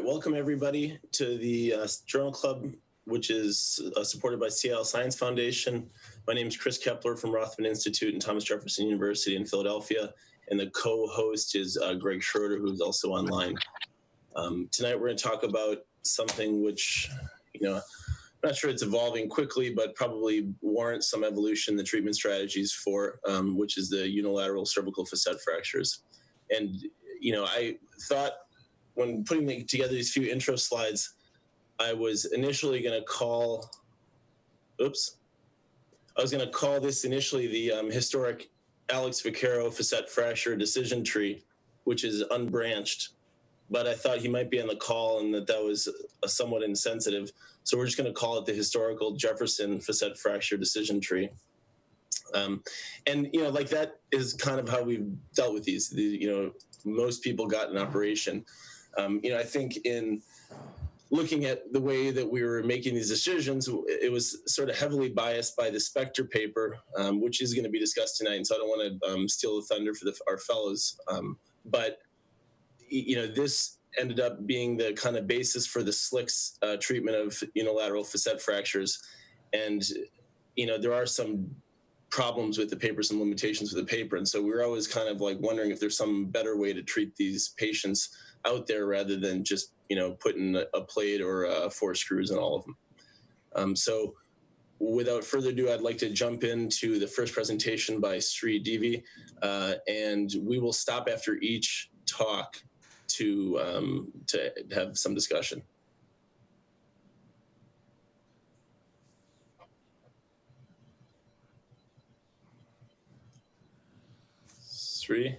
welcome everybody to the Journal Club, which is supported by Seattle Science Foundation. My name is Chris Kepler from Rothman Institute and Thomas Jefferson University in Philadelphia, and the co-host is Greg Schroeder, who's also online. Tonight we're going to talk about something which, I'm not sure it's evolving quickly, but probably warrants some evolution in the treatment strategies for, which is the unilateral cervical facet fractures. And, I thought when putting together these few intro slides, I was initially going to call, this initially the historic Alex Vaquero facet fracture decision tree, which is unbranched. But I thought he might be on the call and that was somewhat insensitive. So we're just going to call it the historical Jefferson facet fracture decision tree. That is kind of how we've dealt with these. Most people got an operation. I think in looking at the way that we were making these decisions, it was sort of heavily biased by the Spector paper, which is going to be discussed tonight. And so I don't want to steal the thunder for our fellows. But this ended up being the kind of basis for the SLIC's treatment of unilateral facet fractures. And, there are some problems with the paper, some limitations with the paper. And so we were always kind of like wondering if there's some better way to treat these patients out there rather than just, putting a plate or 4 screws in all of them. So without further ado, I'd like to jump into the first presentation by Sri Devi, and we will stop after each talk to have some discussion. Sri?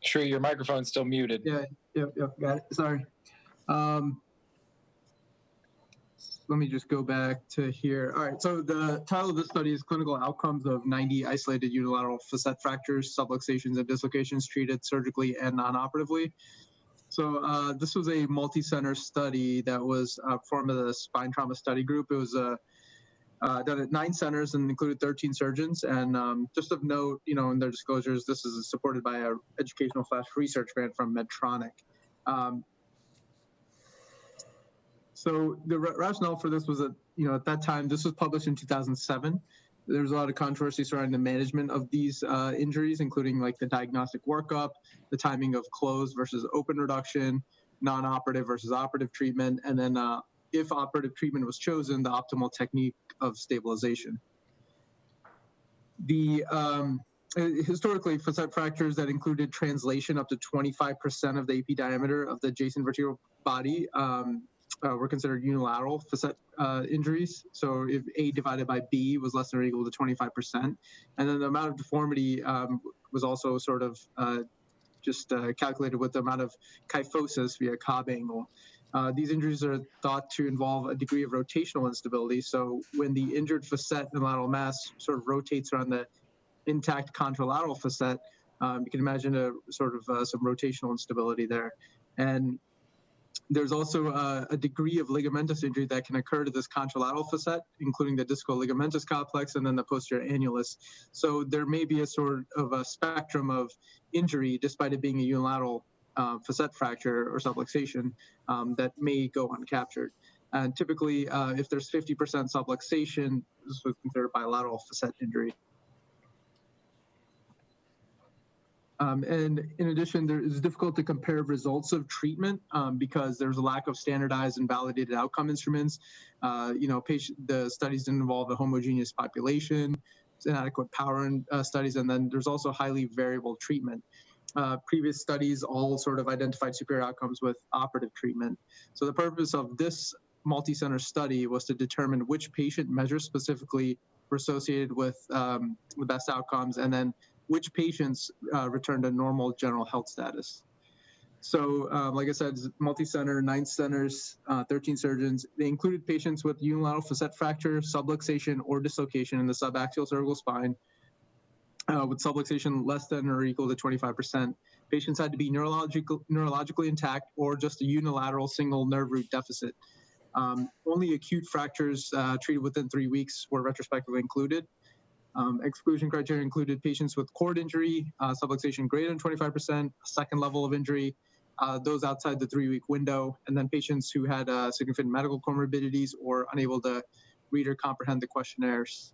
Sri, your microphone's still muted. Yeah, got it. Sorry. Let me just go back to here. All right, so the title of this study is Clinical Outcomes of 90 Isolated Unilateral Facet Fractures, Subluxations, and Dislocations Treated Surgically and Non-Operatively. So this was a multi-center study that was formed by the Spine Trauma Study Group. It was done at 9 centers and included 13 surgeons. And just of note, in their disclosures, this is supported by an educational/research grant from Medtronic. So the rationale for this was that, at that time, this was published in 2007. There was a lot of controversy surrounding the management of these injuries, including like the diagnostic workup, the timing of closed versus open reduction, non-operative versus operative treatment, and then if operative treatment was chosen, the optimal technique of stabilization. Historically, facet fractures that included translation up to 25% of the AP diameter of the adjacent vertebral body were considered unilateral facet injuries. So if A divided by B was less than or equal to 25%. And then the amount of deformity was also sort of calculated with the amount of kyphosis via Cobb angle. These injuries are thought to involve a degree of rotational instability. So when the injured facet and lateral mass sort of rotates around the intact contralateral facet, you can imagine some rotational instability there. And there's also a degree of ligamentous injury that can occur to this contralateral facet, including the discal ligamentous complex and then the posterior annulus. So there may be a sort of a spectrum of injury, despite it being a unilateral facet fracture or subluxation, that may go uncaptured. And typically, if there's 50% subluxation, this was considered bilateral facet injury. And in addition, it's difficult to compare results of treatment because there's a lack of standardized and validated outcome instruments. The studies didn't involve a homogeneous population, inadequate power studies, and then there's also highly variable treatment. Previous studies all sort of identified superior outcomes with operative treatment. So the purpose of this multi-center study was to determine which patient measures specifically were associated with the best outcomes, and then which patients returned to normal general health status. So like I said, multi-center, 9 centers, 13 surgeons. They included patients with unilateral facet fracture, subluxation, or dislocation in the subaxial cervical spine, with subluxation less than or equal to 25%. Patients had to be neurologically intact or just a unilateral single nerve root deficit. Only acute fractures treated within 3 weeks were retrospectively included. Exclusion criteria included patients with cord injury, subluxation greater than 25%, second level of injury, those outside the 3-week window, and then patients who had significant medical comorbidities or unable to read or comprehend the questionnaires.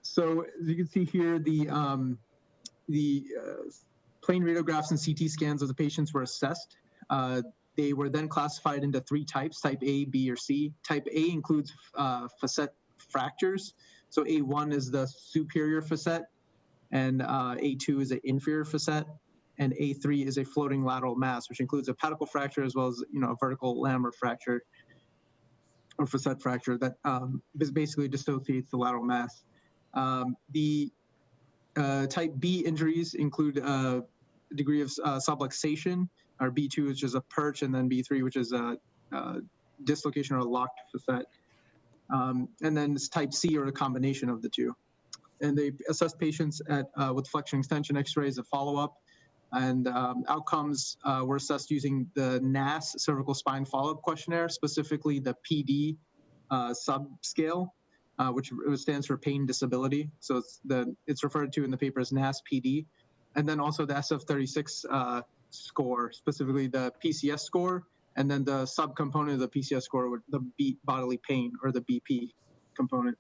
So as you can see here, the plain radiographs and CT scans of the patients were assessed. They were then classified into 3 types, type A, B, or C. Type A includes facet fractures. So A1 is the superior facet, and A2 is an inferior facet, and A3 is a floating lateral mass, which includes a pedicle fracture as well as a vertical lamar fracture or facet fracture that basically dissociates the lateral mass. The type B injuries include a degree of subluxation, or B2, which is a perch, and then B3, which is a dislocation or a locked facet. And then it's type C, or a combination of the two. And they assessed patients with flexion extension x-rays of follow-up, and outcomes were assessed using the NAS cervical spine follow-up questionnaire, specifically the PD subscale, which stands for pain disability. So it's referred to in the paper as NAS PD. And then also the SF36 score, specifically the PCS score, and then the subcomponent of the PCS score, the bodily pain, or the BP component.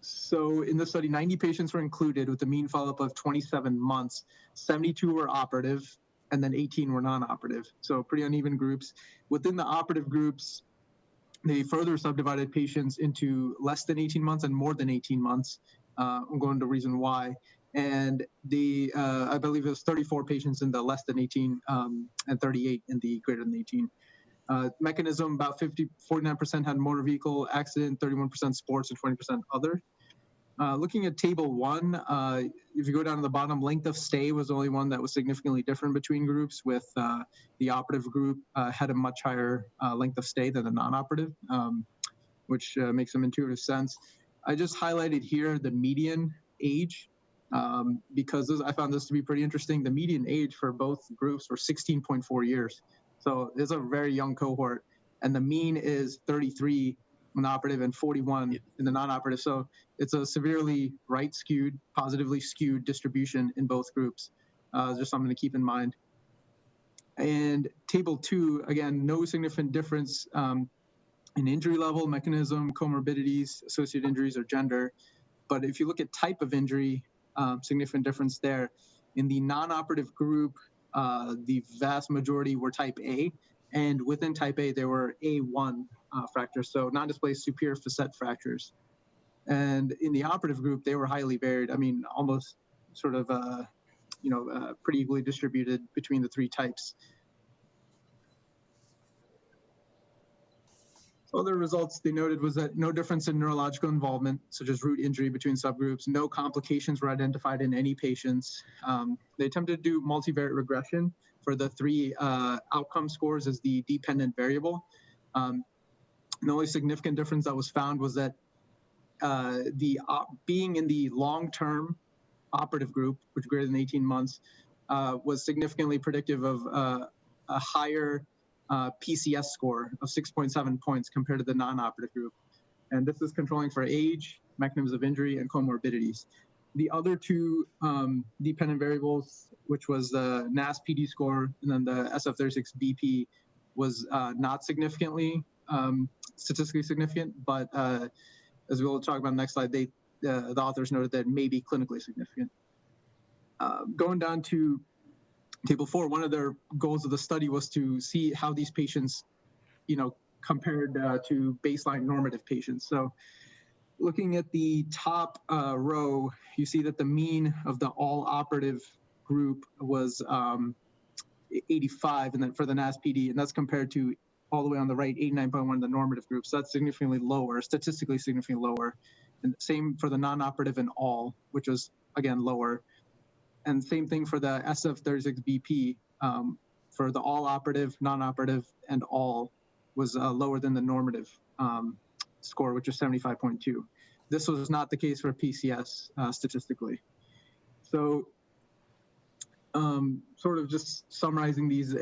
So in the study, 90 patients were included with a mean follow-up of 27 months. 72 were operative, and then 18 were non-operative. So pretty uneven groups. Within the operative groups, they further subdivided patients into less than 18 months and more than 18 months. I'm going to reason why. And I believe it was 34 patients in the less than 18 and 38 in the greater than 18. Mechanism, about 49% had motor vehicle accident, 31% sports, and 20% other. Looking at table 1, if you go down to the bottom, length of stay was the only one that was significantly different between groups, with the operative group had a much higher length of stay than the non-operative, which makes some intuitive sense. I just highlighted here the median age because I found this to be pretty interesting. The median age for both groups were 16.4 years. So it's a very young cohort, and the mean is 33 in the operative and 41 in the non-operative. So it's a severely right-skewed, positively skewed distribution in both groups. Just something to keep in mind. And table 2, again, no significant difference in injury level, mechanism, comorbidities, associated injuries, or gender. But if you look at type of injury, significant difference there. In the non-operative group, the vast majority were type A, and within type A, there were A1 fractures, so non-displaced superior facet fractures. And in the operative group, they were highly varied. I mean, almost sort of, pretty equally distributed between the 3 types. Other results they noted was that no difference in neurological involvement, such as root injury between subgroups. No complications were identified in any patients. They attempted to do multivariate regression for the 3 outcome scores as the dependent variable. The only significant difference that was found was that being in the long-term operative group, which greater than 18 months, was significantly predictive of a higher PCS score of 6.7 points compared to the non-operative group. And this is controlling for age, mechanisms of injury, and comorbidities. The other 2 dependent variables, which was the NAS PD score and then the SF36 BP, was not significantly statistically significant, but as we will talk about in the next slide, the authors noted that it may be clinically significant. Going down to table 4, one of their goals of the study was to see how these patients, compared to baseline normative patients. So looking at the top row, you see that the mean of the all operative group was 85, and then for the NAS PD, and that's compared to all the way on the right, 89.1 in the normative group. So that's significantly lower, statistically significantly lower. And same for the non-operative and all, which was again lower. And same thing for the SF36 BP, for the all operative, non-operative, and all was lower than the normative score, which was 75.2. This was not the case for PCS statistically. So sort of just summarizing these,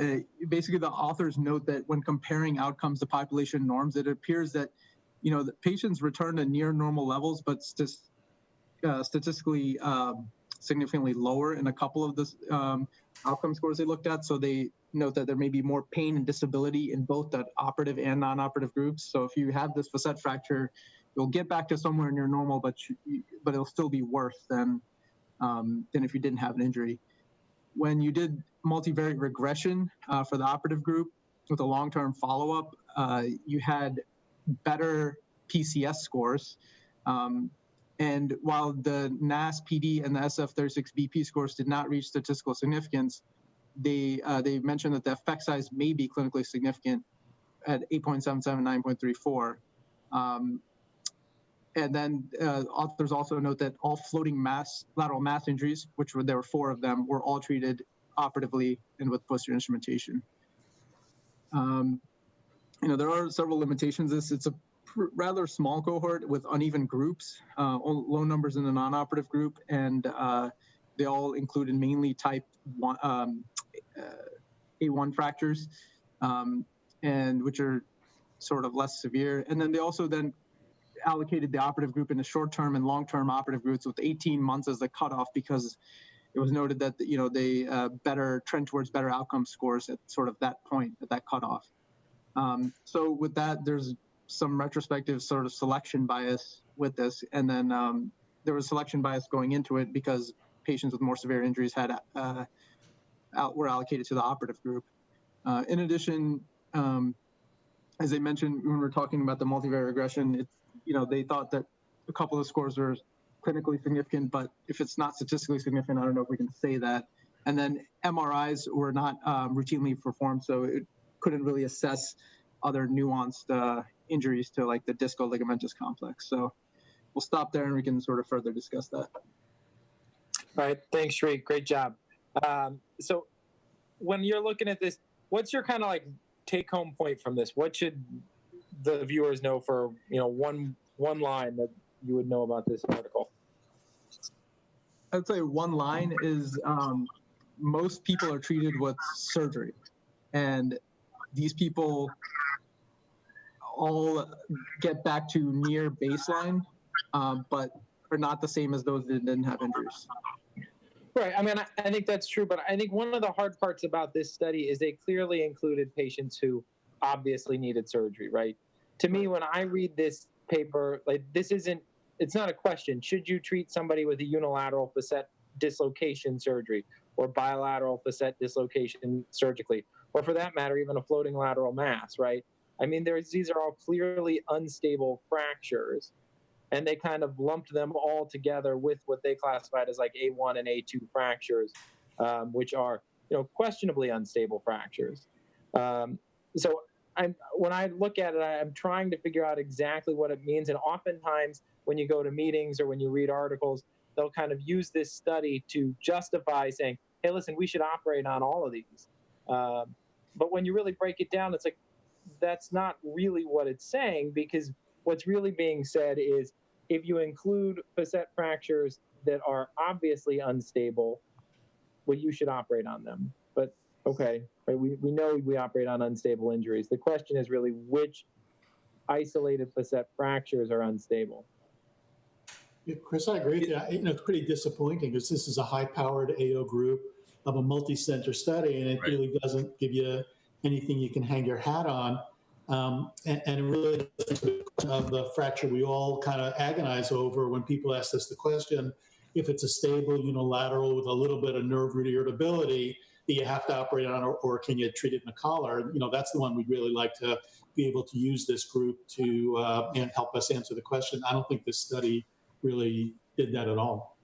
basically the authors note that when comparing outcomes to population norms, it appears that the patients returned to near normal levels, but statistically significantly lower in a couple of the outcome scores they looked at. So they note that there may be more pain and disability in both the operative and non-operative groups. So if you have this facet fracture, you'll get back to somewhere near normal, but it'll still be worse than if you didn't have an injury. When you did multivariate regression for the operative group with a long-term follow-up, you had better PCS scores. And while the NAS-PD and the SF36BP scores did not reach statistical significance, they mentioned that the effect size may be clinically significant at 8.77, 9.34. And then authors also note that all floating lateral mass injuries, there were 4 of them, were all treated operatively and with posterior instrumentation. There are several limitations. It's a rather small cohort with uneven groups, low numbers in the non-operative group, and they all included mainly type 1, A1 fractures, and which are sort of less severe. And then they also allocated the operative group into short-term and long-term operative groups with 18 months as the cutoff, because it was noted that they trend towards better outcome scores at sort of that point, at that cutoff. So with that, there's some retrospective sort of selection bias with this, and then there was selection bias going into it because patients with more severe injuries were allocated to the operative group. In addition, as I mentioned when we were talking about the multivariate regression, they thought that a couple of scores were clinically significant, but if it's not statistically significant, I don't know if we can say that. And then MRIs were not routinely performed, so it couldn't really assess other nuanced injuries to like the discal ligamentous complex. So we'll stop there and we can sort of further discuss that. All right, thanks, Sri. Great job. So when you're looking at this, what's your kind of like take-home point from this? What should the viewers know for one line that you would know about this article? I'd say one line is most people are treated with surgery, and these people all get back to near baseline, but are not the same as those that didn't have injuries. Right. I mean, I think that's true, but I think one of the hard parts about this study is they clearly included patients who obviously needed surgery, right? To me, when I read this paper, like it's not a question. Should you treat somebody with a unilateral facet dislocation surgery or bilateral facet dislocation surgically, or for that matter, even a floating lateral mass, right? I mean, these are all clearly unstable fractures, and they kind of lumped them all together with what they classified as like A1 and A2 fractures, which are, questionably unstable fractures. So when I look at it, I'm trying to figure out exactly what it means. And oftentimes when you go to meetings or when you read articles, they'll kind of use this study to justify saying, hey, listen, we should operate on all of these. But when you really break it down, it's like, that's not really what it's saying, because what's really being said is if you include facet fractures that are obviously unstable, well, you should operate on them. But okay, right, we know we operate on unstable injuries. The question is really which isolated facet fractures are unstable. Yeah, Chris, I agree with you. It's pretty disappointing because this is a high-powered AO group of a multi-center study, and it really doesn't give you anything you can hang your hat on. And really, of the fracture we all kind of agonize over when people ask us the question, if it's a stable unilateral with a little bit of nerve root irritability, that you have to operate on, or can you treat it in a collar? That's the one we'd really like to be able to use this group to help us answer the question. I don't think this study really did that at all.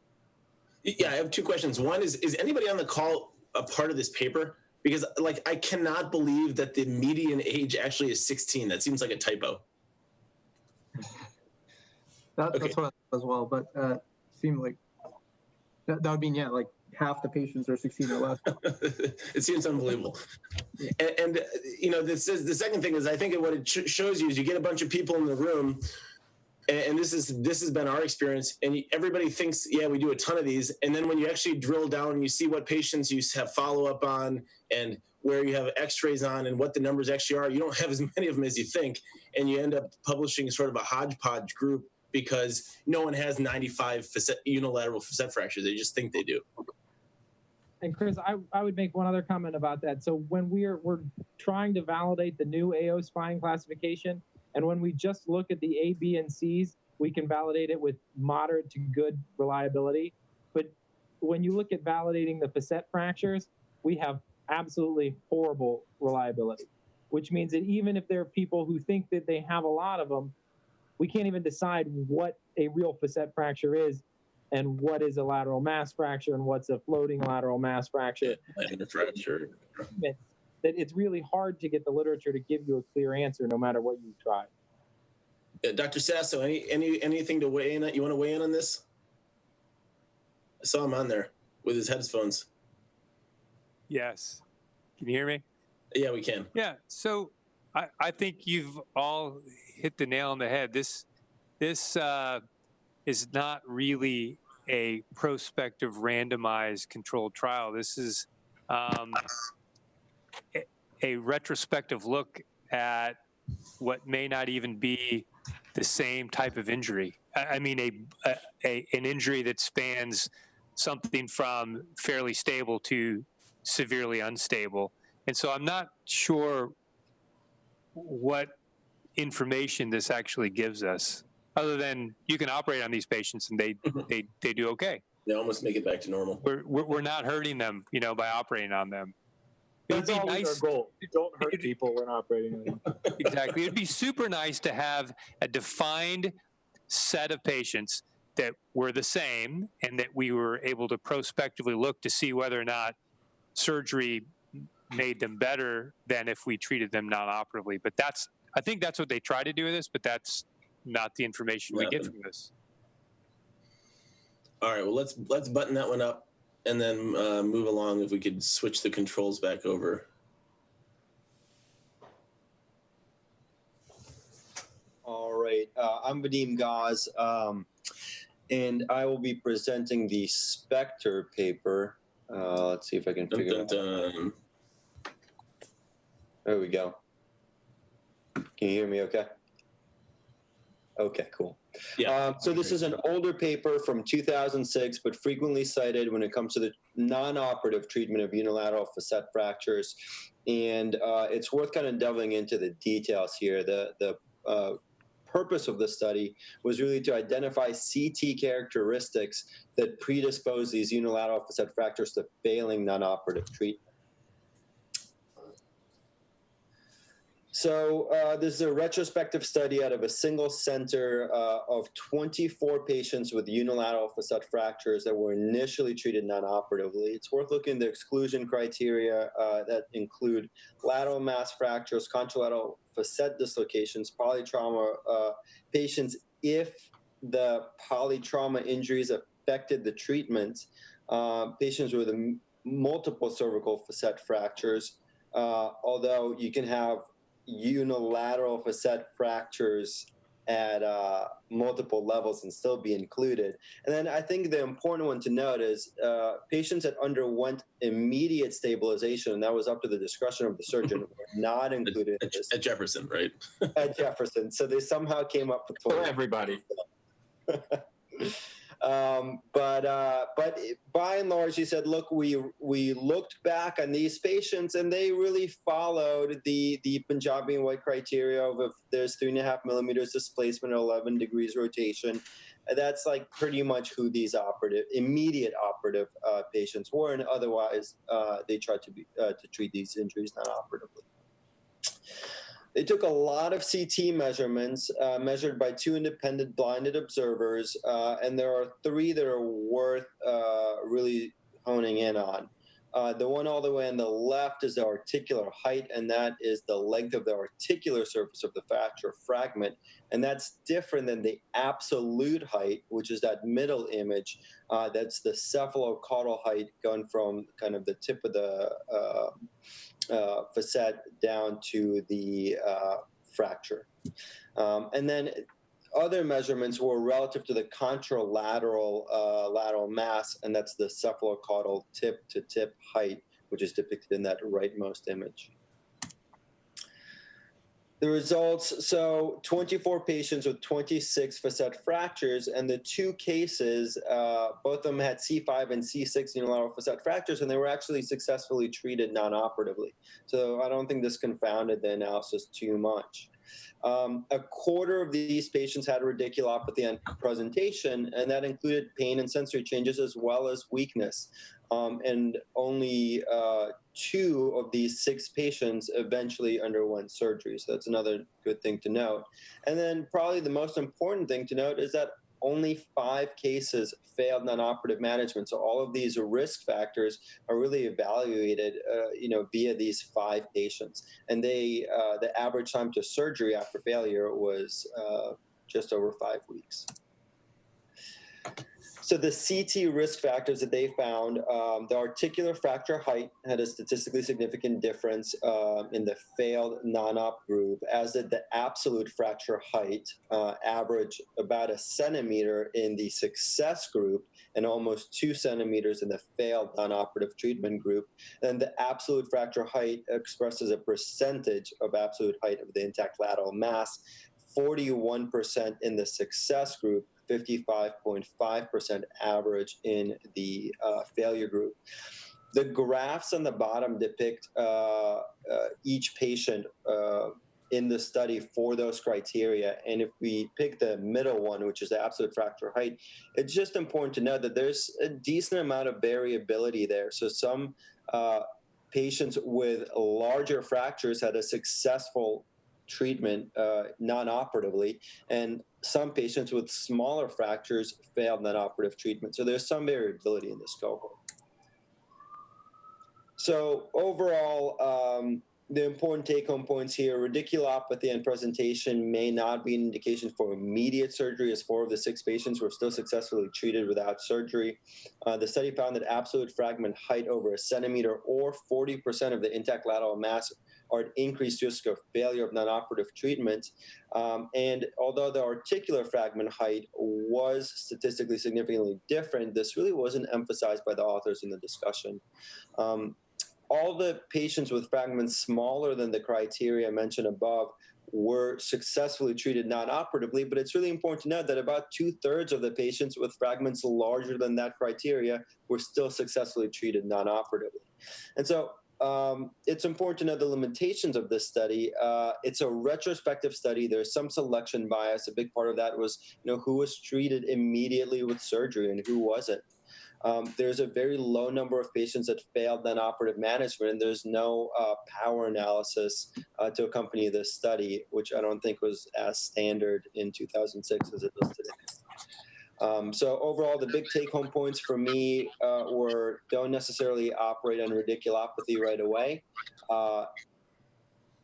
Yeah, I have two questions. One is anybody on the call a part of this paper? Because I cannot believe that the median age actually is 16. That seems like a typo. That's what I thought as well, but seemed like that would mean, like half the patients are 16 or less. It seems unbelievable. And the second thing is, I think what it shows you is you get a bunch of people in the room, and this has been our experience. And everybody thinks, yeah, we do a ton of these, and then when you actually drill down and you see what patients you have follow up on and where you have X-rays on and what the numbers actually are, you don't have as many of them as you think, and you end up publishing sort of a hodgepodge group because no one has 95 unilateral facet fractures. They just think they do. And Chris, I would make one other comment about that. So when we're trying to validate the new AO spine classification, and when we just look at the A, B, and C's, we can validate it with moderate to good reliability. But when you look at validating the facet fractures, we have absolutely horrible reliability, which means that even if there are people who think that they have a lot of them, we can't even decide what a real facet fracture is and what is a lateral mass fracture and what's a floating lateral mass fracture. Fracture. That it's really hard to get the literature to give you a clear answer no matter what you try. Dr. Sasso, anything to weigh in? You want to weigh in on this? I saw him on there with his headphones. Yes. Can you hear me? Yeah, we can. Yeah. So I think you've all hit the nail on the head. This is not really a prospective randomized controlled trial. This is a retrospective look at what may not even be the same type of injury. I mean, an injury that spans something from fairly stable to severely unstable. And so I'm not sure what information this actually gives us, other than you can operate on these patients and they do okay. They almost make it back to normal. We're not hurting them, by operating on them. That's always our goal. Don't hurt people when operating on them. Exactly. It'd be super nice to have a defined set of patients that were the same and that we were able to prospectively look to see whether or not surgery made them better than if we treated them non-operatively. But I think that's what they try to do with this, but that's not the information we get from this. All right, well, let's button that one up and then move along. If we could switch the controls back over. All right, I'm Vadim Gaz, and I will be presenting the Spector paper. Let's see if I can figure it out. There we go. Can you hear me okay? Okay, cool. Yeah. So this is an older paper from 2006, but frequently cited when it comes to the non-operative treatment of unilateral facet fractures. And it's worth kind of delving into the details here. The purpose of the study was really to identify CT characteristics that predispose these unilateral facet fractures to failing non-operative treatment. So this is a retrospective study out of a single center of 24 patients with unilateral facet fractures that were initially treated non-operatively. It's worth looking at the exclusion criteria that include lateral mass fractures, contralateral facet dislocations, polytrauma patients if the polytrauma injuries affected the treatment, patients with multiple cervical facet fractures, although you can have unilateral facet fractures at multiple levels and still be included. And then I think the important one to note is patients that underwent immediate stabilization, and that was up to the discretion of the surgeon, were not included in this. At Jefferson, right? At Jefferson. So they somehow came up with For everybody. But by and large, he said, look, we looked back on these patients and they really followed the Punjabi and White criteria of if there's 3.5 millimeters displacement or 11 degrees rotation. That's like pretty much who these immediate operative patients were, and otherwise they tried to treat these injuries non-operatively. They took a lot of CT measurements measured by 2 independent blinded observers, and there are 3 that are worth really honing in on. The one all the way on the left is the articular height, and that is the length of the articular surface of the fracture fragment, and that's different than the absolute height, which is that middle image. That's the cephalocaudal height going from kind of the tip of the facet down to the fracture. And then other measurements were relative to the contralateral lateral mass, and that's the cephalocaudal tip-to-tip height, which is depicted in that rightmost image. The results, so 24 patients with 26 facet fractures, and the two cases, both of them had C5 and C6 unilateral facet fractures, and they were actually successfully treated non-operatively. So I don't think this confounded the analysis too much. A quarter of these patients had radiculopathy on presentation, and that included pain and sensory changes as well as weakness. And only 2 of these 6 patients eventually underwent surgery. So that's another good thing to note. And then probably the most important thing to note is that only 5 cases failed non-operative management. So all of these risk factors are really evaluated, via these 5 patients. And the average time to surgery after failure was just over 5 weeks. So the CT risk factors that they found, the articular fracture height had a statistically significant difference in the failed non-op group, as did the absolute fracture height, average about 1 centimeter in the success group and almost 2 centimeters in the failed non-operative treatment group. And the absolute fracture height expresses a percentage of absolute height of the intact lateral mass, 41% in the success group, 55.5% average in the failure group. The graphs on the bottom depict each patient in the study for those criteria. And if we pick the middle one, which is the absolute fracture height, it's just important to know that there's a decent amount of variability there. So some patients with larger fractures had a successful treatment non-operatively, and some patients with smaller fractures failed non-operative treatment. So there's some variability in this cohort. So overall, the important take-home points here: radiculopathy and presentation may not be an indication for immediate surgery, as 4 of the 6 patients were still successfully treated without surgery. The study found that absolute fragment height over 1 centimeter or 40% of the intact lateral mass are at increased risk of failure of non-operative treatment. And although the articular fragment height was statistically significantly different, this really wasn't emphasized by the authors in the discussion. All the patients with fragments smaller than the criteria mentioned above were successfully treated non-operatively, but it's really important to note that about 2/3 of the patients with fragments larger than that criteria were still successfully treated non-operatively. And so it's important to know the limitations of this study. It's a retrospective study. There's some selection bias. A big part of that was, who was treated immediately with surgery and who wasn't. There's a very low number of patients that failed non-operative management, and there's no power analysis to accompany this study, which I don't think was as standard in 2006 as it is today. So overall, the big take-home points for me were: don't necessarily operate on radiculopathy right away.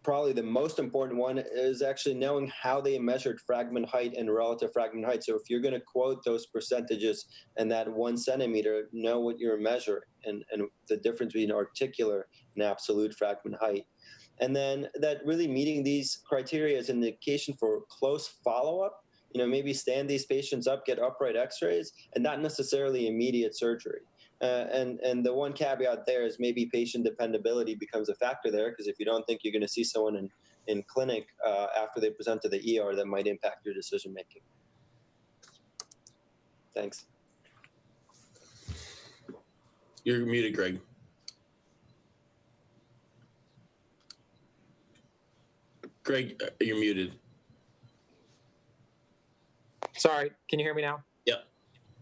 Probably the most important one is actually knowing how they measured fragment height and relative fragment height. So if you're going to quote those percentages and that 1 centimeter, know what you're measuring and the difference between articular and absolute fragment height. And then that really meeting these criteria is an indication for close follow-up. Maybe stand these patients up, get upright x-rays, and not necessarily immediate surgery. And the one caveat there is maybe patient dependability becomes a factor there, because if you don't think you're going to see someone in clinic after they present to the ER, that might impact your decision making. Thanks. You're muted, Greg. Greg, you're muted. Sorry, can you hear me now? Yeah.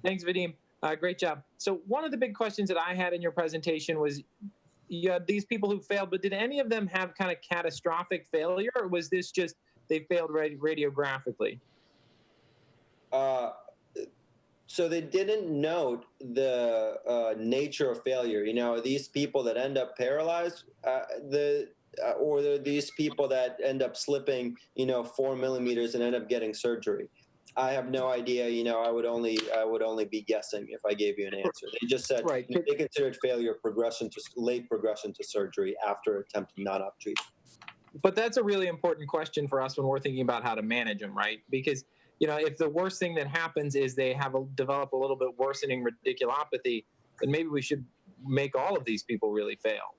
Thanks, Vadim. Great job. So one of the big questions that I had in your presentation was, you had these people who failed, but did any of them have kind of catastrophic failure, or was this just they failed radiographically? So they didn't note the nature of failure. These people that end up paralyzed, or these people that end up slipping, 4 millimeters and end up getting surgery. I have no idea. I would only be guessing if I gave you an answer. They just said right. They considered failure late progression to surgery after attempting non-op treatment. But that's a really important question for us when we're thinking about how to manage them, right? Because if the worst thing that happens is they develop a little bit worsening radiculopathy, then maybe we should make all of these people really fail,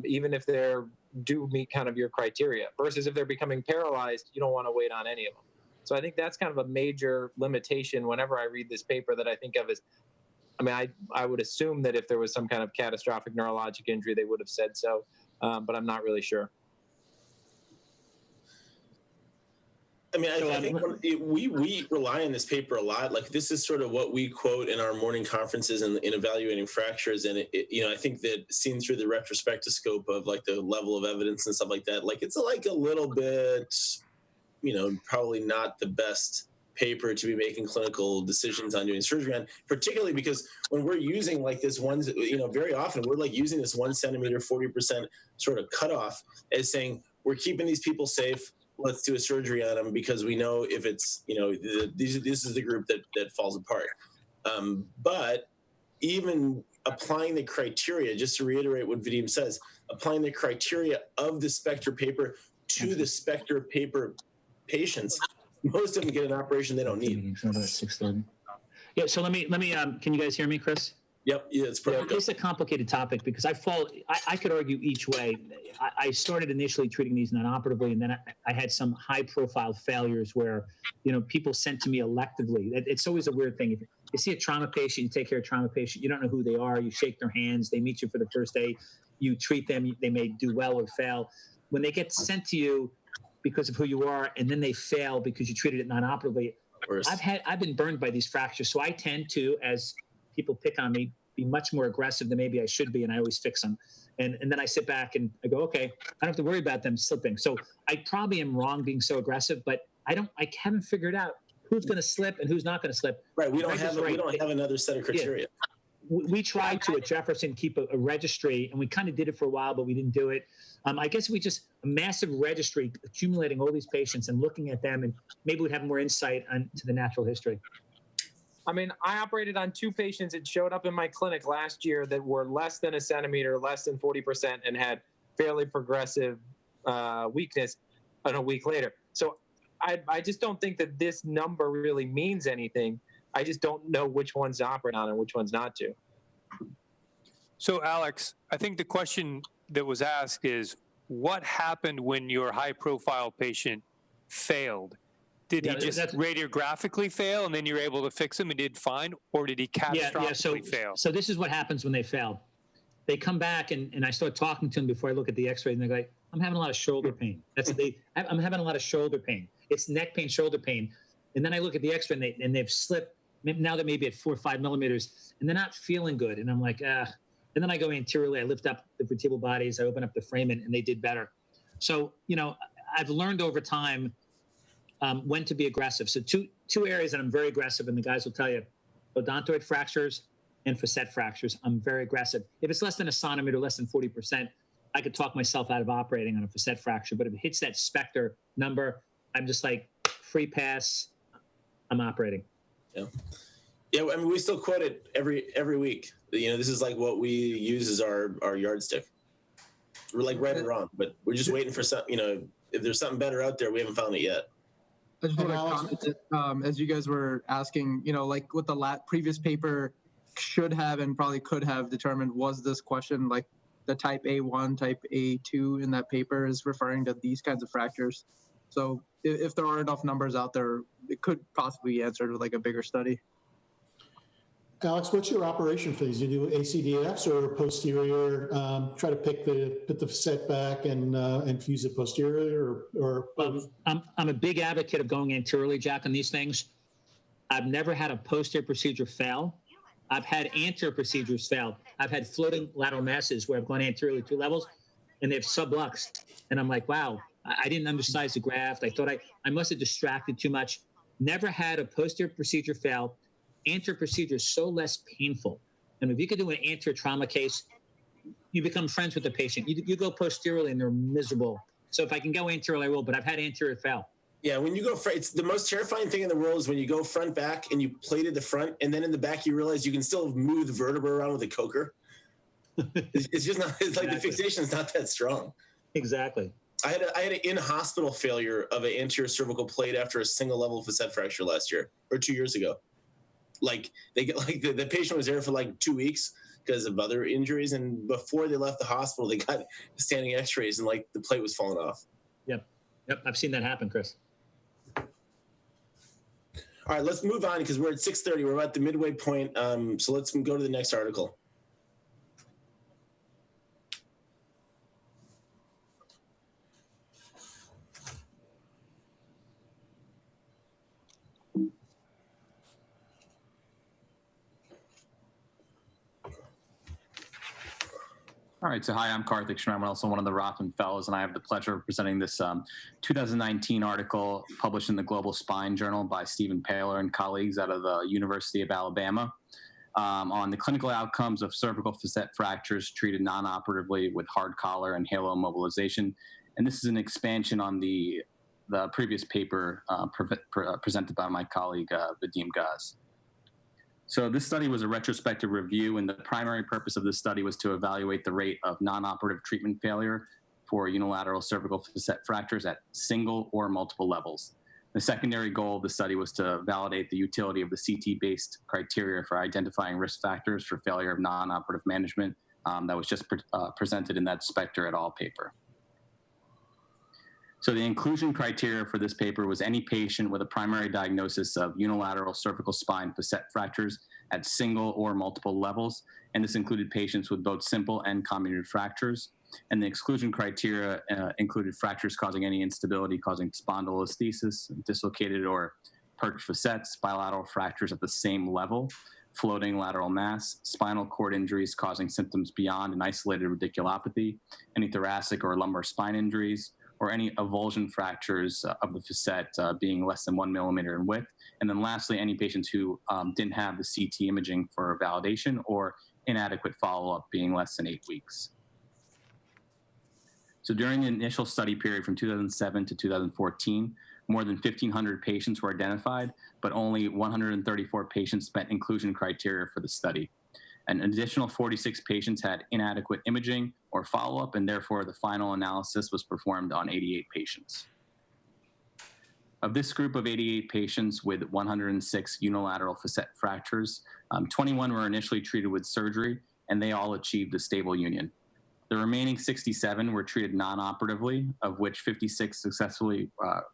even if they're do meet kind of your criteria, versus if they're becoming paralyzed, you don't want to wait on any of them. So I think that's kind of a major limitation whenever I read this paper that I think of as, I would assume that if there was some kind of catastrophic neurologic injury, they would have said so, but I'm not really sure. I think we rely on this paper a lot. Like, this is sort of what we quote in our morning conferences in evaluating fractures. And I think that seen through the retrospectoscope of like the level of evidence and stuff like that, like it's like a little bit, probably not the best paper to be making clinical decisions on doing surgery on, particularly because when we're using like this one, very often we're like using this 1 centimeter, 40% sort of cutoff as saying, we're keeping these people safe. Let's do a surgery on them because we know if it's, this is the group that falls apart. But even applying the criteria, just to reiterate what Vadim says, applying the criteria of the Spector paper to the Spector paper patients, most of them get an operation they don't need. Yeah, so let me. Can you guys hear me, Chris? Yep, yeah, it's perfect. It's a complicated topic because I could argue each way. I started initially treating these non-operatively, and then I had some high-profile failures where, people sent to me electively. It's always a weird thing. If you see a trauma patient, you take care of a trauma patient, you don't know who they are, you shake their hands, they meet you for the first day, you treat them, they may do well or fail. When they get sent to you because of who you are, and then they fail because you treated it non-operatively, I've been burned by these fractures, so I tend to, as people pick on me, be much more aggressive than maybe I should be, and I always fix them. And then I sit back and I go, okay, I don't have to worry about them slipping. So I probably am wrong being so aggressive, but I haven't figured out who's going to slip and who's not going to slip. Right. We don't have another set of criteria. Yeah. We tried to at Jefferson keep a registry, and we kind of did it for a while, but we didn't do it. I guess we just a massive registry accumulating all these patients and looking at them, and maybe we'd have more insight into the natural history. I operated on 2 patients that showed up in my clinic last year that were less than 1 centimeter, less than 40%, and had fairly progressive weakness a week later. So I just don't think that this number really means anything. I just don't know which ones to operate on and which ones not to. So, Alex, I think the question that was asked is, what happened when your high-profile patient failed? Did he just radiographically fail and then you're able to fix him and did fine? Or did he catastrophically fail? So this is what happens when they fail. They come back and I start talking to them before I look at the x-ray, and they're like, I'm having a lot of shoulder pain. I'm having a lot of shoulder pain. It's neck pain, shoulder pain. And then I look at the x-ray and they've slipped. Now they're maybe at 4 or 5 millimeters and they're not feeling good. And I'm like, And then I go anteriorly, I lift up the vertebral bodies, I open up the frame, and they did better. So, I've learned over time when to be aggressive. So two areas that I'm very aggressive, and the guys will tell you, odontoid fractures and facet fractures, I'm very aggressive. If it's less than 1 centimeter, less than 40%, I could talk myself out of operating on a facet fracture. But if it hits that Spector number, I'm just like, free pass, I'm operating. Yeah. Yeah, we still quote it every week. This is like what we use as our yardstick. We're like right or wrong, but we're just waiting for some, if there's something better out there, we haven't found it yet. I just want to comment, as you guys were asking, like what the previous paper should have and probably could have determined was this question, like the type A1, type A2 in that paper is referring to these kinds of fractures. So if there are enough numbers out there, it could possibly be answered with like a bigger study. Alex, what's your operation for these? You do ACDFs or posterior? Try to put the facet back and fuse it posteriorly, or both? I'm a big advocate of going anteriorly, Jack, on these things. I've never had a posterior procedure fail. I've had anterior procedures fail. I've had floating lateral masses where I've gone anteriorly 2 levels, and they've subluxed. And I'm like, wow, I didn't undersize the graft. I thought I must have distracted too much. Never had a posterior procedure fail. Anterior procedure is so less painful. And if you could do an anterior trauma case, you become friends with the patient. You go posteriorly and they're miserable. So if I can go anterior, I will, but I've had anterior fail. Yeah, when you go front, it's the most terrifying thing in the world is when you go front back and you plated the front, and then in the back you realize you can still move the vertebra around with a coker. It's just not, it's like the fixation is not that strong. Exactly. I had an in-hospital failure of an anterior cervical plate after a single level facet fracture last year or 2 years ago. Like the patient was there for like 2 weeks because of other injuries, and before they left the hospital, they got standing X-rays and like the plate was falling off. Yep, I've seen that happen, Chris. All right, let's move on because we're at 6:30. We're at the midway point. So let's go to the next article. All right, so hi, I'm Karthik Sharma. I'm also one of the Rothman Fellows, and I have the pleasure of presenting this 2019 article published in the Global Spine Journal by Stephen Paler and colleagues out of the University of Alabama on the clinical outcomes of cervical facet fractures treated non-operatively with hard collar and halo mobilization. And this is an expansion on the previous paper presented by my colleague, Vadim Gaz. So this study was a retrospective review, and the primary purpose of this study was to evaluate the rate of non-operative treatment failure for unilateral cervical facet fractures at single or multiple levels. The secondary goal of the study was to validate the utility of the CT-based criteria for identifying risk factors for failure of non-operative management that was just presented in that Spector et al. Paper. So the inclusion criteria for this paper was any patient with a primary diagnosis of unilateral cervical spine facet fractures at single or multiple levels, and this included patients with both simple and comminuted fractures. And the exclusion criteria included fractures causing any instability causing spondylolisthesis, dislocated or perched facets, bilateral fractures at the same level, floating lateral mass, spinal cord injuries causing symptoms beyond an isolated radiculopathy, any thoracic or lumbar spine injuries, or any avulsion fractures of the facet being less than 1 millimeter in width. And then lastly, any patients who didn't have the CT imaging for validation or inadequate follow-up being less than 8 weeks. So during the initial study period from 2007 to 2014, more than 1,500 patients were identified, but only 134 patients met inclusion criteria for the study. An additional 46 patients had inadequate imaging or follow-up, and therefore the final analysis was performed on 88 patients. Of this group of 88 patients with 106 unilateral facet fractures, 21 were initially treated with surgery, and they all achieved a stable union. The remaining 67 were treated non-operatively, of which 56 successfully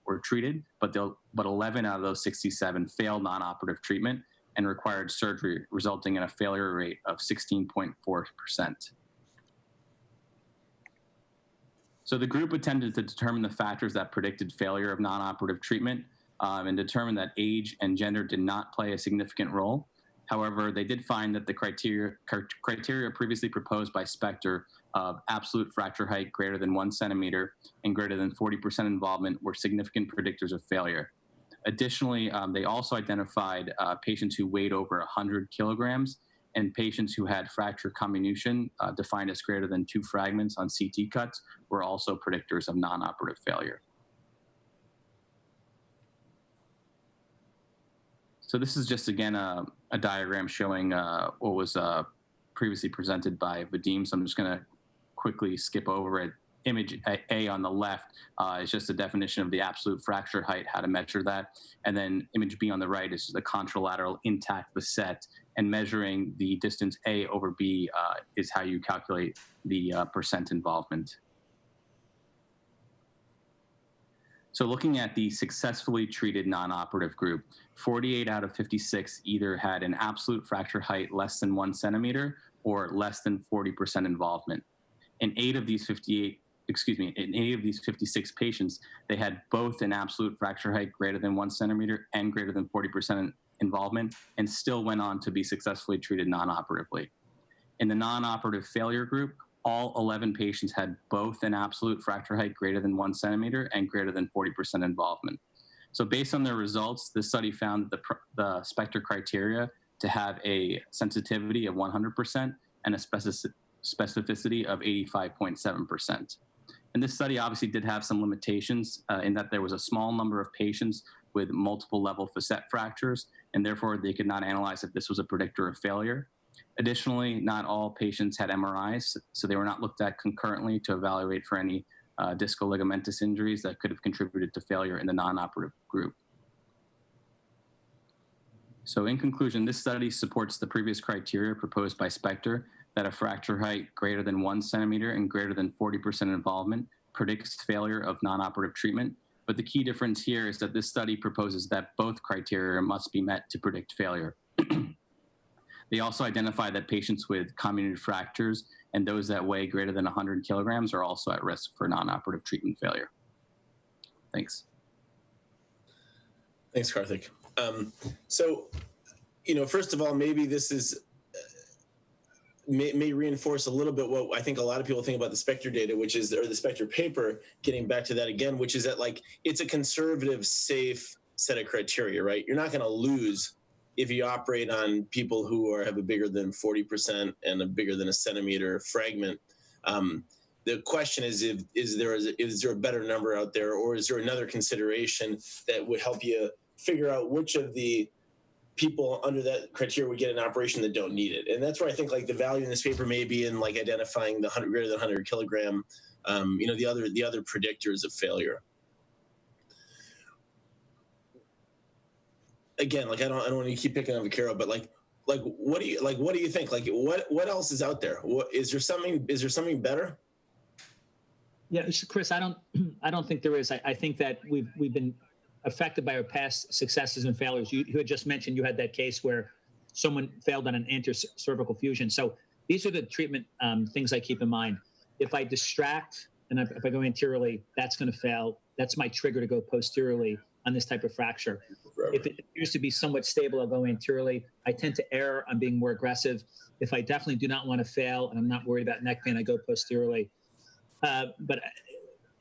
were treated, but 11 out of those 67 failed non-operative treatment and required surgery, resulting in a failure rate of 16.4%. So the group attempted to determine the factors that predicted failure of non-operative treatment and determined that age and gender did not play a significant role. However, they did find that the criteria previously proposed by Spector of absolute fracture height greater than 1 centimeter and greater than 40% involvement were significant predictors of failure. Additionally, they also identified patients who weighed over 100 kilograms and patients who had fracture comminution, defined as greater than 2 fragments on CT cuts, were also predictors of non-operative failure. So this is just, again, a diagram showing what was previously presented by Vadim. So I'm just going to quickly skip over it. Image A on the left is just a definition of the absolute fracture height, how to measure that. And then image B on the right is the contralateral intact facet, and measuring the distance A over B is how you calculate the percent involvement. So looking at the successfully treated non-operative group, 48 out of 56 either had an absolute fracture height less than 1 centimeter or less than 40% involvement. In 8 of these 56 patients, they had both an absolute fracture height greater than 1 centimeter and greater than 40% involvement, and still went on to be successfully treated non-operatively. In the non-operative failure group, all 11 patients had both an absolute fracture height greater than 1 centimeter and greater than 40% involvement. So based on their results, the study found that the Spector criteria to have a sensitivity of 100% and a specificity of 85.7%. And this study obviously did have some limitations in that there was a small number of patients with multiple level facet fractures, and therefore they could not analyze if this was a predictor of failure. Additionally, not all patients had MRIs, so they were not looked at concurrently to evaluate for any discal ligamentous injuries that could have contributed to failure in the non-operative group. So in conclusion, this study supports the previous criteria proposed by Spector that a fracture height greater than 1 centimeter and greater than 40% involvement predicts failure of non-operative treatment. But the key difference here is that this study proposes that both criteria must be met to predict failure. They also identify that patients with comminuted fractures and those that weigh greater than 100 kilograms are also at risk for non-operative treatment failure. Thanks. Thanks, Karthik. So, first of all, maybe this is may reinforce a little bit what I think a lot of people think about the Spector data, or the Spector paper, getting back to that again, which is that it's a conservative, safe set of criteria, right? You're not going to lose if you operate on people who have a bigger than 40% and a bigger than a centimeter fragment. The question is, is there a better number out there, or is there another consideration that would help you figure out which of the people under that criteria would get an operation that don't need it? And that's where I think the value in this paper may be in identifying the greater than 100 kilogram, the other predictors of failure. Again, I don't want to keep picking on Vaquero, but what do you think? What else is out there? Is there something better? Yeah, Chris, I don't think there is. I think that we've been affected by our past successes and failures. You had just mentioned you had that case where someone failed on an anterior-cervical fusion. So these are the treatment things I keep in mind. If I distract and if I go anteriorly, that's going to fail. That's my trigger to go posteriorly on this type of fracture. If it appears to be somewhat stable, I'll go anteriorly. I tend to err on being more aggressive. If I definitely do not want to fail and I'm not worried about neck pain, I go posteriorly. But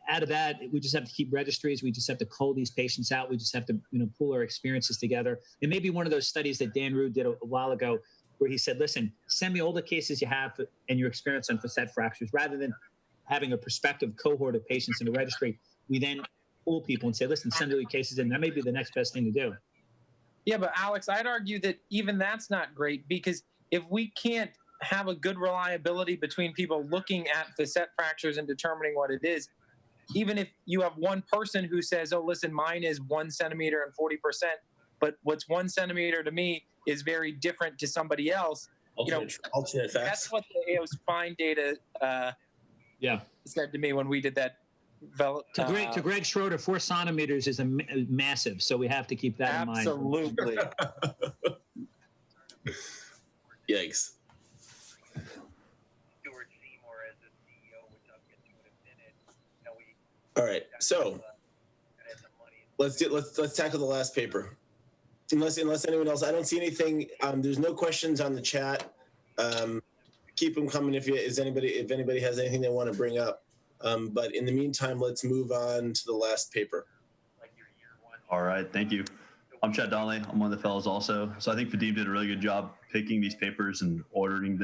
out of that, we just have to keep registries. We just have to cull these patients out. We just have to, pull our experiences together. It may be one of those studies that Dan Ruud did a while ago, where he said, "Listen, send me all the cases you have and your experience on facet fractures, rather than having a prospective cohort of patients in the registry." We then pull people and say, "Listen, send all your cases in." That may be the next best thing to do. Yeah, but Alex, I'd argue that even that's not great, because if we can't have a good reliability between people looking at facet fractures and determining what it is, even if you have one person who says, "Oh, listen, mine is 1 centimeter and 40%, but what's 1 centimeter to me is very different to somebody else." Alternate facts. That's what the AO spine data said to me when we did that. To Greg Schroeder, 4 centimeters is massive, so we have to keep that in mind. Absolutely. Yikes. All right, so let's tackle the last paper. Unless anyone else, I don't see anything. There's no questions on the chat. Keep them coming if anybody has anything they want to bring up. But in the meantime, let's move on to the last paper. All right, thank you. I'm Chad Donnelly. I'm one of the fellows also. So I think Vadim did a really good job picking these papers and ordering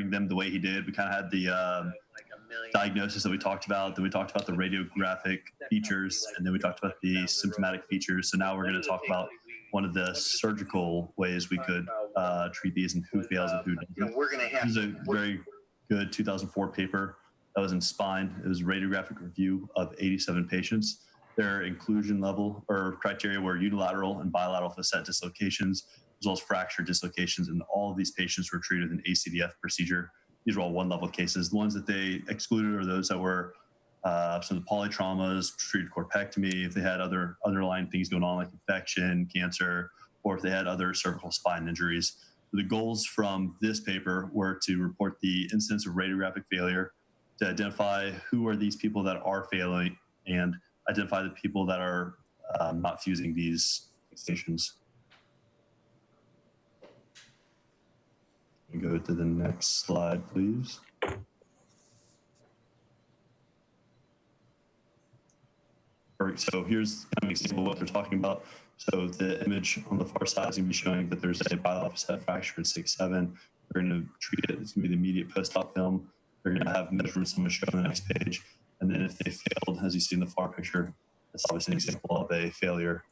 them the way he did. We kind of had the diagnosis that we talked about. Then we talked about the radiographic features, and then we talked about the symptomatic features. So now we're going to talk about one of the surgical ways we could treat these and who fails and who doesn't. This is a very good 2004 paper that was in Spine. It was a radiographic review of 87 patients. Their inclusion level or criteria were unilateral and bilateral facet dislocations, as well as fracture dislocations, and all of these patients were treated with an ACDF procedure. These were all one-level cases. The ones that they excluded are those that were some of the polytraumas, treated corpectomy, if they had other underlying things going on like infection, cancer, or if they had other cervical spine injuries. The goals from this paper were to report the incidence of radiographic failure, to identify who are these people that are failing, and identify the people that are not fusing these fixations. Go to the next slide, please. Perfect. So here's kind of an example of what they're talking about. So the image on the far side is going to be showing that there's a bilateral facet fracture at 6-7. They're going to treat it. It's going to be the immediate post-op film. They're going to have measurements I'm going to show on the next page. And then if they failed, as you see in the far picture, that's obviously an example of a failure.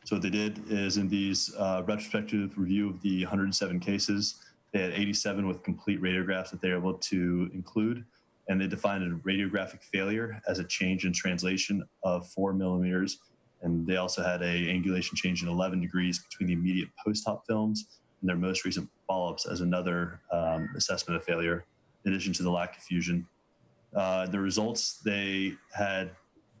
So what they did is in these retrospective review of the 107 cases, they had 87 with complete radiographs that they were able to include. and they defined a radiographic failure as a change in translation of 4 millimeters. And they also had a angulation change in 11 degrees between the immediate post-op films and their most recent follow-ups as another assessment of failure, in addition to the lack of fusion. The results, they had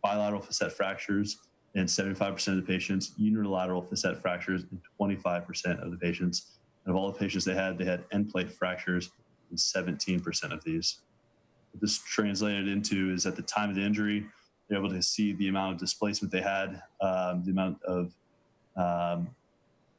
bilateral facet fractures in 75% of the patients, unilateral facet fractures in 25% of the patients. And of all the patients they had end plate fractures in 17% of these. What this translated into is at the time of the injury, they're able to see the amount of displacement they had, the amount of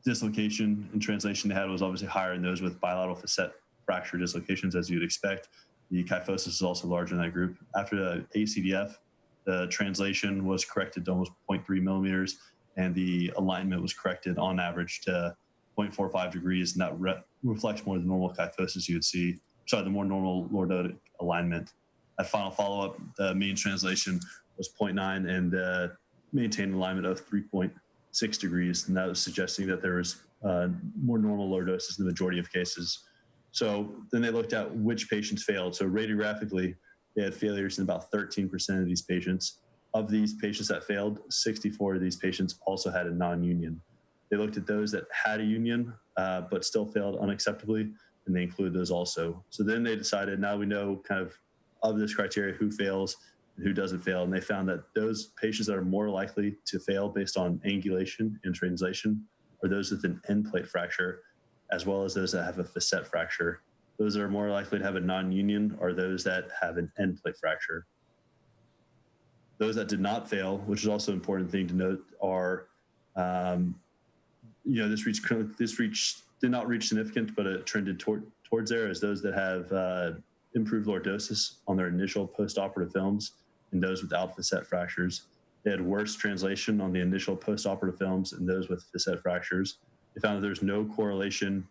dislocation and translation they had was obviously higher in those with bilateral facet fracture dislocations, as you'd expect. The kyphosis is also larger in that group. After the ACDF, the translation was corrected to almost 0.3 millimeters, and the alignment was corrected on average to 0.45 degrees, and that reflects more the normal kyphosis you would see, the more normal lordotic alignment. At final follow-up, the mean translation was 0.9 and maintained alignment of 3.6 degrees, and that was suggesting that there was more normal lordosis in the majority of cases. So then they looked at which patients failed. So radiographically, they had failures in about 13% of these patients. Of these patients that failed, 64 of these patients also had a non-union. They looked at those that had a union but still failed unacceptably, and they included those also. So then they decided, now we know kind of this criteria, who fails and who doesn't fail. And they found that those patients that are more likely to fail based on angulation and translation are those with an end plate fracture, as well as those that have a facet fracture. Those that are more likely to have a non-union are those that have an end plate fracture. Those that did not fail, which is also an important thing to note, are, this did not reach significant, but it trended towards there, as those that have improved lordosis on their initial post-operative films and those without facet fractures. They had worse translation on the initial post-operative films and those with facet fractures. They found that there's no correlation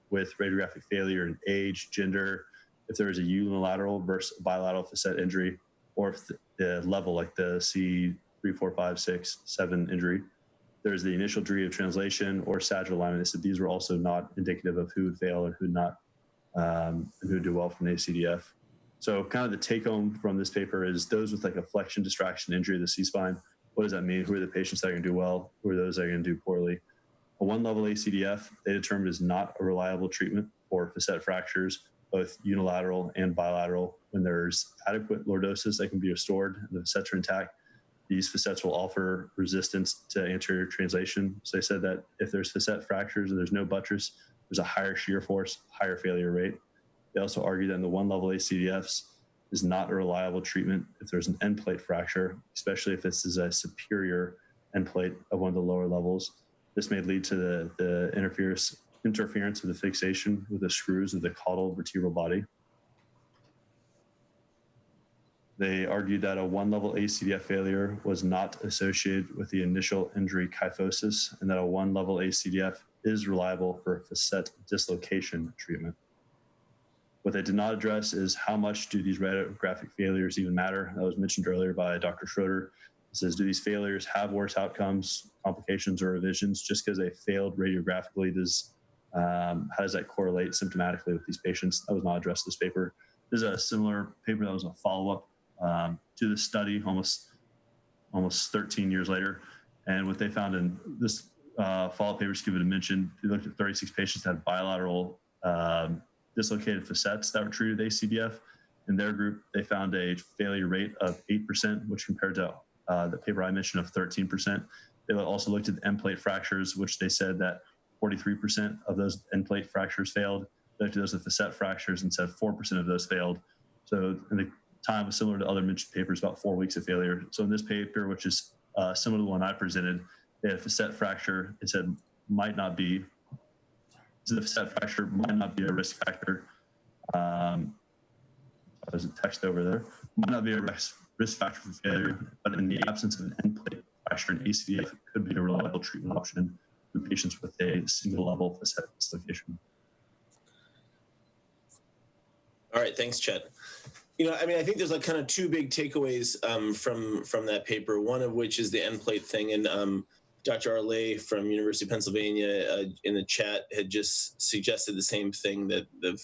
with radiographic failure in age, gender, if there is a unilateral versus bilateral facet injury, or if the level, like the C3, 4, 5, 6, 7 injury. There's the initial degree of translation or sagittal alignment. They said these were also not indicative of who would fail or who not, and who would do well from the ACDF. So kind of the take home from this paper is those with like a flexion distraction injury of the C-spine. What does that mean? Who are the patients that are going to do well? Who are those that are going to do poorly? A one-level ACDF, they determined, is not a reliable treatment for facet fractures, both unilateral and bilateral. When there's adequate lordosis that can be restored and the facets are intact, these facets will offer resistance to anterior translation. So they said that if there's facet fractures and there's no buttress, there's a higher shear force, higher failure rate. They also argue that in the one-level ACDFs is not a reliable treatment if there's an end plate fracture, especially if this is a superior end plate of one of the lower levels. This may lead to the interference with the fixation with the screws of the caudal vertebral body. They argued that a one-level ACDF failure was not associated with the initial injury kyphosis, and that a one-level ACDF is reliable for facet dislocation treatment. What they did not address is how much do these radiographic failures even matter. That was mentioned earlier by Dr. Schroeder. It says, do these failures have worse outcomes, complications, or revisions just because they failed radiographically? How does that correlate symptomatically with these patients? That was not addressed in this paper. There's a similar paper that was a follow-up to this study almost 13 years later. And what they found in this follow-up paper, just give it a mention, they looked at 36 patients that had bilateral dislocated facets that were treated with ACDF. In their group, they found a failure rate of 8%, which compared to the paper I mentioned of 13%. They also looked at the end plate fractures, which they said that 43% of those end plate fractures failed. They looked at those with facet fractures and said 4% of those failed. So in the time was similar to other mentioned papers, about 4 weeks of failure. So in this paper, which is similar to the one I presented, they had a facet fracture. It said the facet fracture might not be a risk factor. There's a text over there. Might not be a risk factor for failure, but in the absence of an end plate fracture in ACDF, it could be a reliable treatment option for patients with a single level facet dislocation. All right, thanks, Chet. I think there's like kind of two big takeaways from that paper. One of which is the end plate thing, and Dr. Arlay from University of Pennsylvania in the chat had just suggested the same thing, that the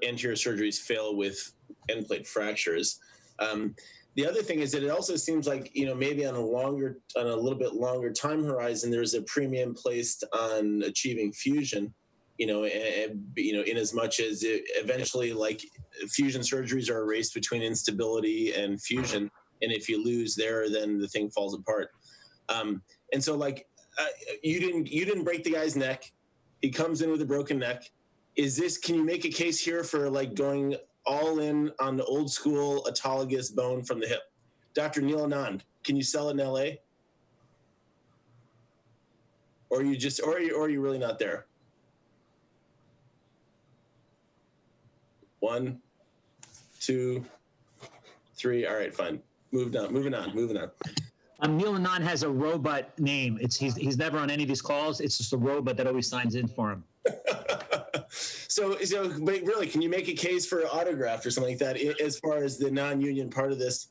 anterior surgeries fail with end plate fractures. The other thing is that it also seems like, maybe on a little bit longer time horizon, there's a premium placed on achieving fusion, in as much as eventually, like, fusion surgeries are a race between instability and fusion. And if you lose there, then the thing falls apart. And so, like, you didn't break the guy's neck. He comes in with a broken neck. Can you make a case here for, like, going all in on the old school autologous bone from the hip? Dr. Neil Anand, can you sell it in LA? Or are you really not there? 1, 2, 3. All right, fine. Moving on. Neil Anand has a robot name. He's never on any of these calls. It's just a robot that always signs in for him. So, but really, can you make a case for autograft or something like that as far as the non-union part of this?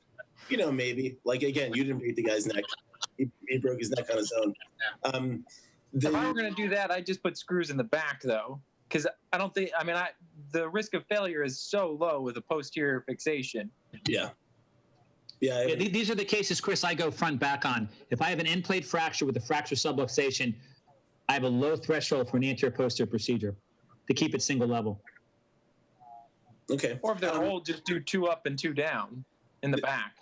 Maybe. Like, again, you didn't break the guy's neck. He broke his neck on his own. If I were going to do that, I'd just put screws in the back, though, because I don't think. The risk of failure is so low with a posterior fixation. Yeah. These are the cases, Chris, I go front back on. If I have an end plate fracture with a fracture subluxation, I have a low threshold for an anterior posterior procedure to keep it single level. Okay. Or if they're old, just do 2 up and 2 down in the back.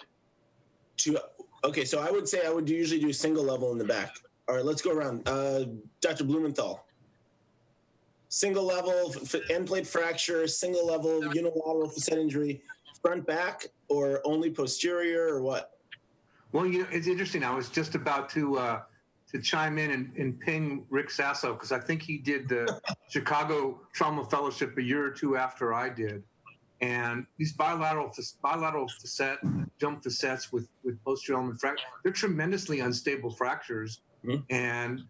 Okay, so I would say I would usually do single level in the back. All right, let's go around. Dr. Blumenthal. Single level end plate fracture, single level unilateral facet injury, front back, or only posterior, or what? Well, it's interesting. I was just about to chime in and ping Rick Sasso, because I think he did the Chicago Trauma Fellowship a year or 2 after I did. And these bilateral facet, jump facets with posterior element fracture, they're tremendously unstable fractures, and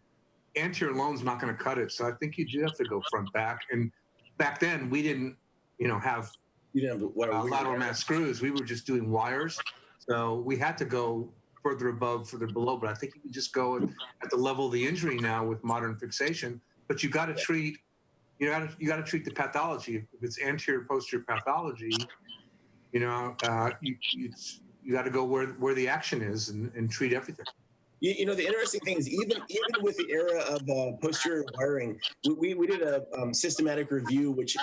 anterior alone's not going to cut it. So I think you do have to go front back. And back then we didn't, have lateral mass screws. We were just doing wires. So we had to go further above, further below. But I think you can just go at the level of the injury now with modern fixation. But you got to treat. You got to treat the pathology. If it's anterior posterior pathology, you got to go where the action is and treat everything. The interesting thing is even with the era of posterior wiring, we did a systematic review, which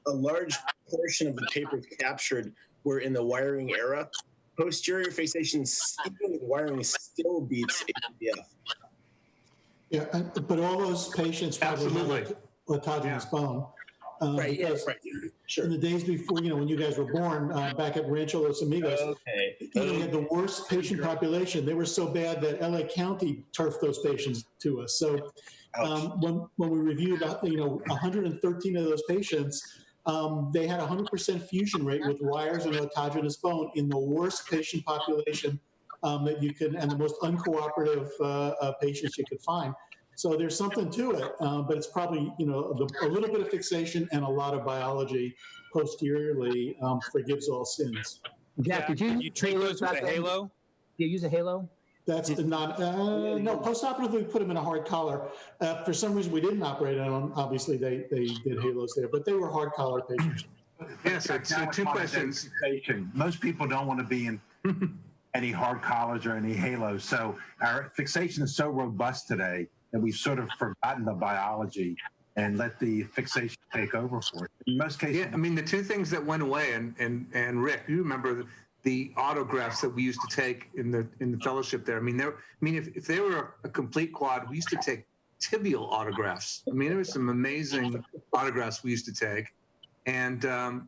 a large portion of the papers captured were in the wiring era. Posterior fixation, even with wiring, still beats ACDF. Yeah, but all those patients probably have autogenous bone. Right. Sure. In the days before, when you guys were born, back at Rancho Los Amigos, we had the worst patient population. They were so bad that LA County turfed those patients to us. So when we reviewed, 113 of those patients, they had 100% fusion rate with wires and autogenous bone in the worst patient population that you could, and the most uncooperative patients you could find. So there's something to it, but it's probably, a little bit of fixation and a lot of biology posteriorly forgives all sins. Jack, did you treat those with a halo? Do you use a halo? That's not, no, postoperatively we put them in a hard collar. For some reason we didn't operate on them. Obviously they did halos there, but they were hard collar patients. Yeah, so 2 questions. Most people don't want to be in any hard collars or any halos. So our fixation is so robust today that we've sort of forgotten the biology and let the fixation take over for it. In most cases, yeah, the 2 things that went away, and Rick, you remember the autographs that we used to take in the fellowship there. If they were a complete quad, we used to take tibial autographs. There were some amazing autographs we used to take. And I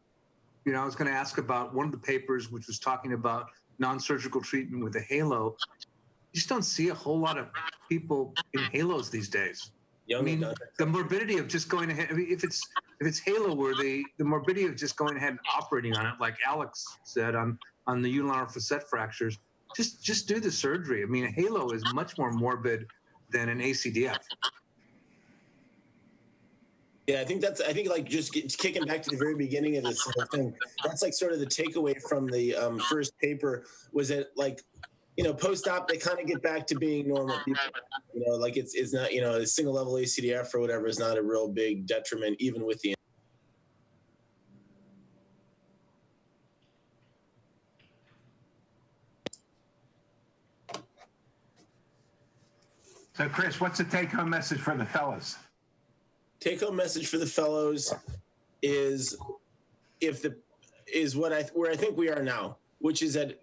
was going to ask about one of the papers, which was talking about non-surgical treatment with a halo. You just don't see a whole lot of people in halos these days. The morbidity of just going ahead. If it's halo worthy, the morbidity of just going ahead and operating on it, like Alex said on the unilateral facet fractures, just do the surgery. A halo is much more morbid than an ACDF. Yeah, I think like just kicking back to the very beginning of this whole thing. That's like sort of the takeaway from the first paper was that, like, post-op, they kind of get back to being normal people. Like it's not, a single level ACDF or whatever is not a real big detriment, even with the. So, Chris, what's the take-home message for the fellows? Take-home message for the fellows is where I think we are now, which is that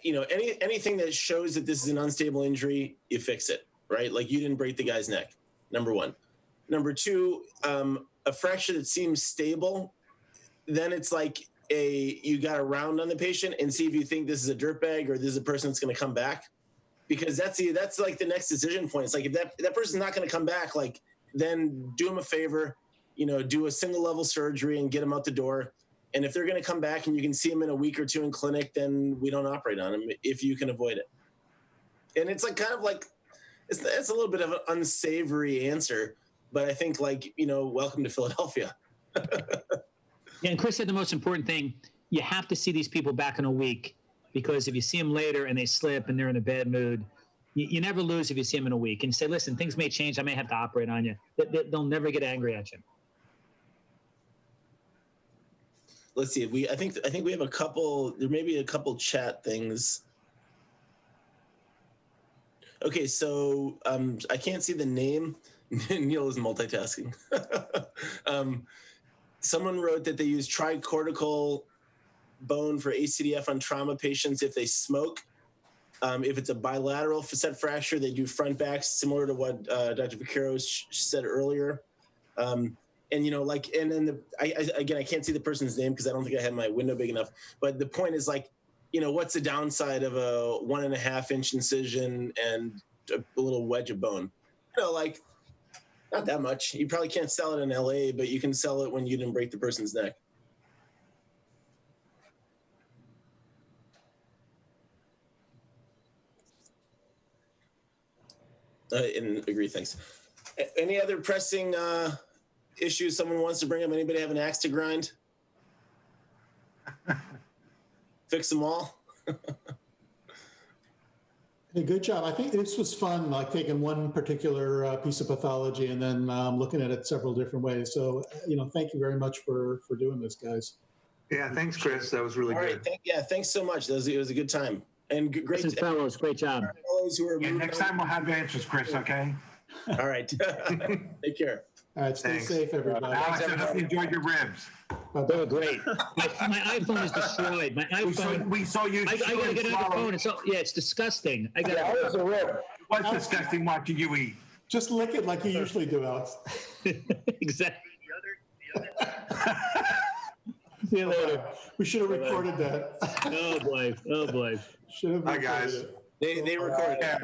anything that shows that this is an unstable injury, you fix it, right? Like you didn't break the guy's neck. Number one. Number two, a fracture that seems stable, then it's like you got to round on the patient and see if you think this is a dirtbag or this is a person that's going to come back, because that's like the next decision point. It's like if that person's not going to come back, like then do them a favor, do a single level surgery and get them out the door. And if they're going to come back and you can see them in a week or two in clinic, then we don't operate on them if you can avoid it. And it's like kind of like it's a little bit of an unsavory answer, but I think welcome to Philadelphia. Yeah, and Chris said the most important thing, you have to see these people back in a week, because if you see them later and they slip and they're in a bad mood, you never lose if you see them in a week. And you say, listen, things may change. I may have to operate on you. They'll never get angry at you. Let's see. I think we have there may be a couple chat things. Okay, so I can't see the name. Neil is multitasking. Someone wrote that they use tricortical bone for ACDF on trauma patients if they smoke. If it's a bilateral facet fracture, they do front backs, similar to what Dr. Vaquero said earlier. And then I can't see the person's name because I don't think I have my window big enough. But the point is what's the downside of a 1.5-inch incision and a little wedge of bone? Not that much. You probably can't sell it in LA, but you can sell it when you didn't break the person's neck. And agree, thanks. Any other pressing issues someone wants to bring up? Anybody have an axe to grind? Fix them all? Hey, good job. I think this was fun, like taking one particular piece of pathology and then looking at it several different ways. So, thank you very much for doing this, guys. Yeah, thanks, Chris. That was really good. Thanks so much. It was a good time. And great. Fellows, great job. Next time we'll have answers, Chris, okay? All right. Take care. All right, stay safe, everybody. Alex, I hope you enjoyed your ribs. They were great. My iPhone is destroyed. My iPhone. We saw you. I gotta get out the phone. It's disgusting. It was disgusting watching you eat. Just lick it like you usually do, Alex. Exactly. See you later. We should have recorded that. Oh boy. Should have. Hi, guys. They recorded it.